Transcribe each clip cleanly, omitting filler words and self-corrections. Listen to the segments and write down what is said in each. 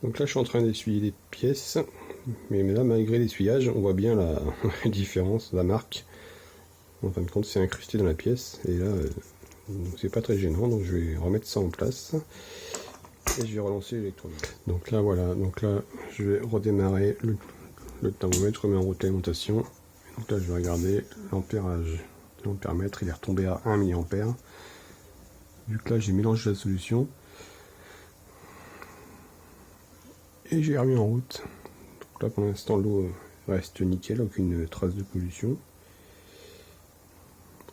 Donc là je suis en train d'essuyer les pièces, mais là malgré l'essuyage on voit bien la différence, la marque. En fin de compte c'est incrusté dans la pièce et là c'est pas très gênant, donc je vais remettre ça en place et je vais relancer l'électrolyse. Donc là voilà, donc là je vais redémarrer le thermomètre, je remets en route l'alimentation. Donc là je vais regarder l'ampérage. L'ampèremètre il est retombé à 1 mA. Vu que là j'ai mélangé la solution et j'ai remis en route. Donc là pour l'instant l'eau reste nickel, aucune trace de pollution.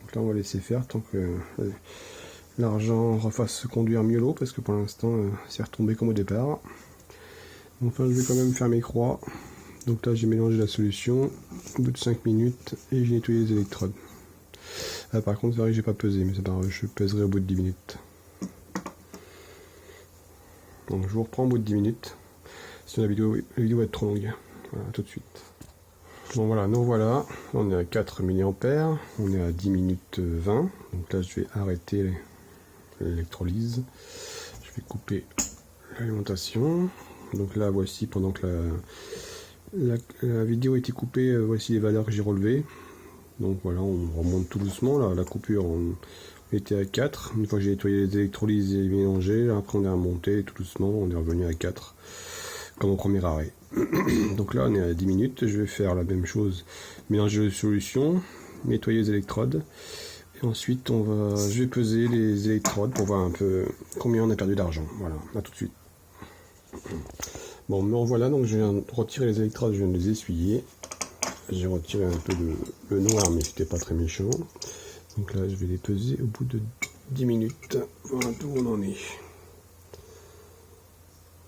Donc là on va laisser faire tant que l'argent refasse conduire mieux l'eau, parce que pour l'instant c'est retombé comme au départ. Enfin je vais quand même faire mes croix. Donc là j'ai mélangé la solution au bout de 5 minutes et j'ai nettoyé les électrodes. Ah, par contre c'est vrai que j'ai pas pesé, mais c'est pas grave, je pèserai au bout de 10 minutes. Donc je vous reprends au bout de 10 minutes. Sinon la vidéo va être trop longue. Voilà, tout de suite. Bon voilà, nous voilà, on est à 4 mA, on est à 10 minutes 20. Donc là je vais arrêter l'électrolyse. Je vais couper l'alimentation. Donc là voici, pendant que la vidéo a été coupée, voici les valeurs que j'ai relevées. Donc voilà, on remonte tout doucement. Là, la coupure, on était à 4. Une fois que j'ai nettoyé les électrolyses et mélangé, après on est remonté tout doucement, on est revenu à 4, comme au premier arrêt. Donc là on est à 10 minutes, je vais faire la même chose, mélanger les solutions, nettoyer les électrodes, et ensuite je vais peser les électrodes pour voir un peu combien on a perdu d'argent. Voilà, à tout de suite. Bon, me revoilà, donc je viens de retirer les électrodes, je viens de les essuyer. J'ai retiré un peu le noir, mais c'était pas très méchant. Donc là je vais les peser au bout de 10 minutes, voilà d'où on en est.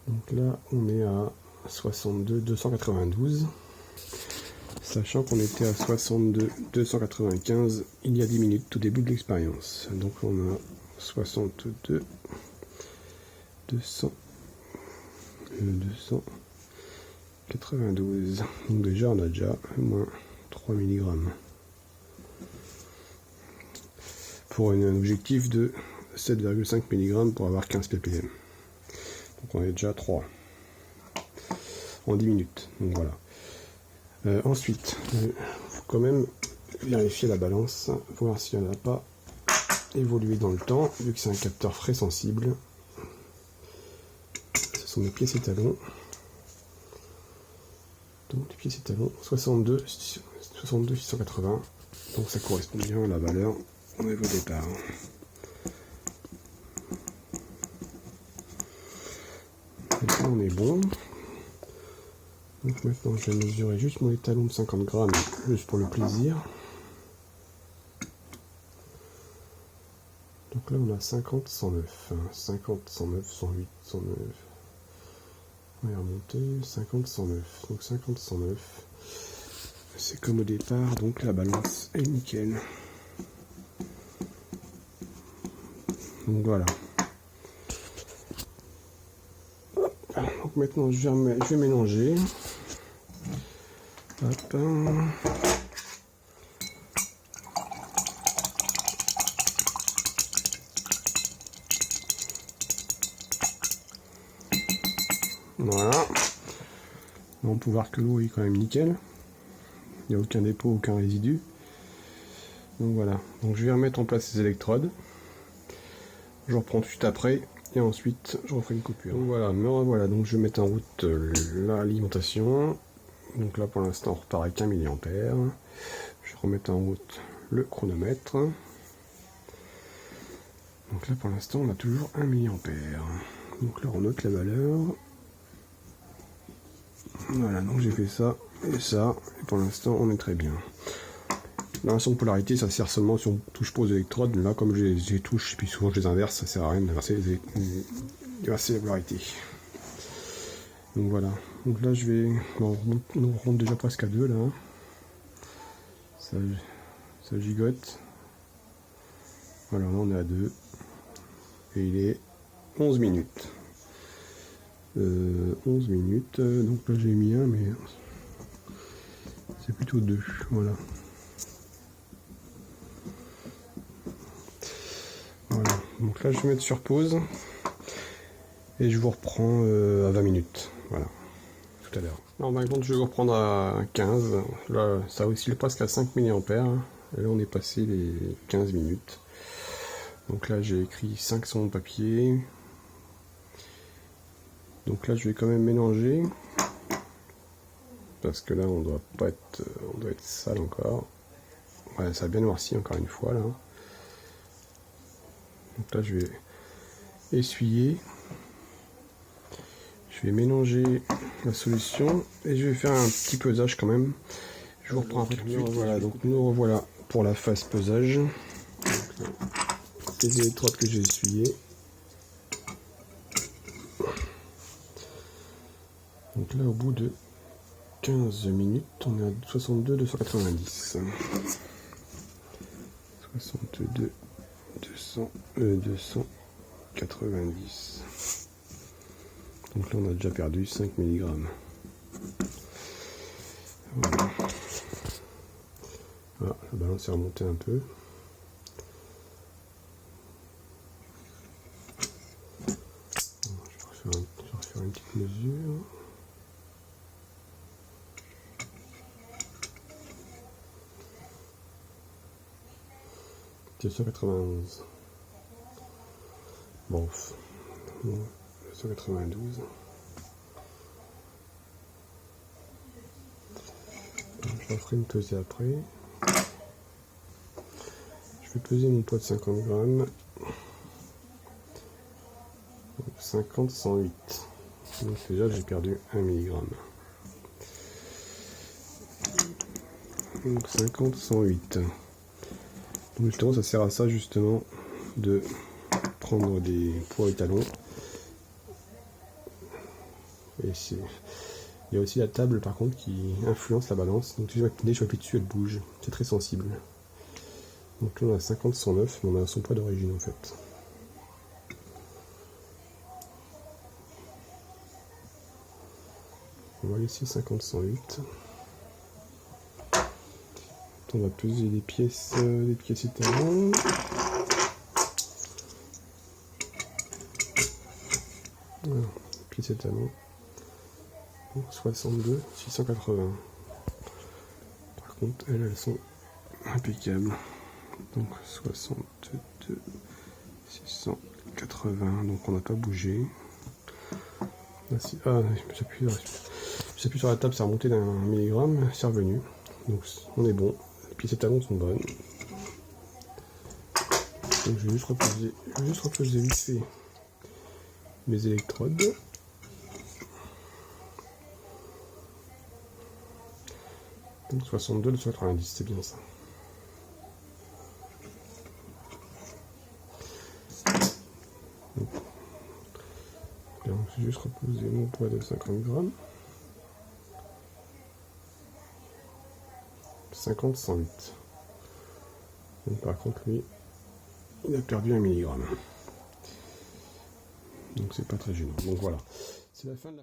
Donc là on est à 62 292, sachant qu'on était à 62 295 il y a 10 minutes au début de l'expérience. Donc on a 62 292. Donc déjà on a déjà moins 3 mg pour un objectif de 7,5 mg pour avoir 15 ppm. Donc on est déjà 3 en 10 minutes. Donc voilà. Ensuite, il faut quand même vérifier la balance, voir si elle n'a pas évolué dans le temps, vu que c'est un capteur frais sensible. Ce sont des pièces étalons. Donc les pièces étalons 62 680. Donc ça correspond bien à la valeur au niveau départ. Donc là on est bon. Donc maintenant je vais mesurer juste mon étalon de 50 grammes, juste pour le plaisir. Donc là on a 50, 109, 50, 109, 108, 109. On est remonté, 50, 109. Donc 50, 109. C'est comme au départ, donc la balance est nickel. Donc voilà. Donc maintenant je vais mélanger. Hop. Voilà. On peut voir que l'eau est quand même nickel. Il n'y a aucun dépôt, aucun résidu. Donc voilà. Donc je vais remettre en place les électrodes. Je reprends tout de suite après. Et ensuite je referai une coupure. Donc voilà, me revoilà. Donc je vais mettre en route l'alimentation. Donc là pour l'instant on repart avec 1 mA. Je vais remettre en route le chronomètre. Donc là pour l'instant on a toujours 1 mA. Donc là on note la valeur. Voilà, donc j'ai fait ça et ça, et pour l'instant on est très bien. L'inversion de polarité, ça sert seulement si on touche pas aux électrodes. Là, comme je les touche et puis souvent je les inverse, ça sert à rien d'inverser la polarité. Donc voilà, donc là je vais, bon, on rentre déjà presque à 2 là. Ça gigote. Voilà, là on est à 2 et il est 11 minutes. 11 minutes, donc là j'ai mis 1, mais c'est plutôt 2, voilà. Voilà, donc là je vais mettre sur pause Et je vous reprends à 20 minutes. Voilà, tout à l'heure. Alors, par contre, je vais vous reprendre à 15. Là, ça oscille presque à 5 mA. Et là, on est passé les 15 minutes. Donc là, j'ai écrit 5 sur mon papier. Donc là, je vais quand même mélanger. Parce que là, on doit être sale encore. Ouais, ça a bien noirci encore une fois là. Donc là, je vais essuyer. Je vais mélanger la solution et je vais faire un petit pesage quand même. Je vous reprends après. Voilà, donc nous revoilà pour la phase pesage. Donc, les électrodes que j'ai essuyées. Donc là, au bout de 15 minutes, on est à 62 290. 62 290. Donc là, on a déjà perdu 5 mg. Voilà. Ah, la balance est remontée un peu. Je vais refaire une petite mesure. C'est 191. Bon, 192. Je referai une pesée après. Je vais peser mon poids de 50 grammes. 50, 108. Donc déjà j'ai perdu 1 mg. Donc 50, 108. Donc justement ça sert à ça justement de prendre des poids étalons. Et il y a aussi la table par contre qui influence la balance. Donc dès que je appuie dessus elle bouge. C'est très sensible. Donc là on a 50, 109 mais on a son poids d'origine en fait. On va laisser 50, 108. On va peser les pièces étalons. Voilà, pièces étalons. 62, 680. Par contre, elles sont impeccables. Donc 62, 680. Donc on n'a pas bougé. Ah, j'appuie sur la table, ça a remonté d'1 milligramme, c'est revenu. Donc on est bon. Les pièces étalons sont bonnes. Donc je vais juste reposer vite fait mes électrodes. Donc 62, 290, c'est bien ça. Donc, là, je vais juste reposer mon poids de 50 grammes. 50, 108. Donc par contre, lui, il a perdu 1 milligramme. Donc c'est pas très gênant. Donc voilà. C'est la fin de la...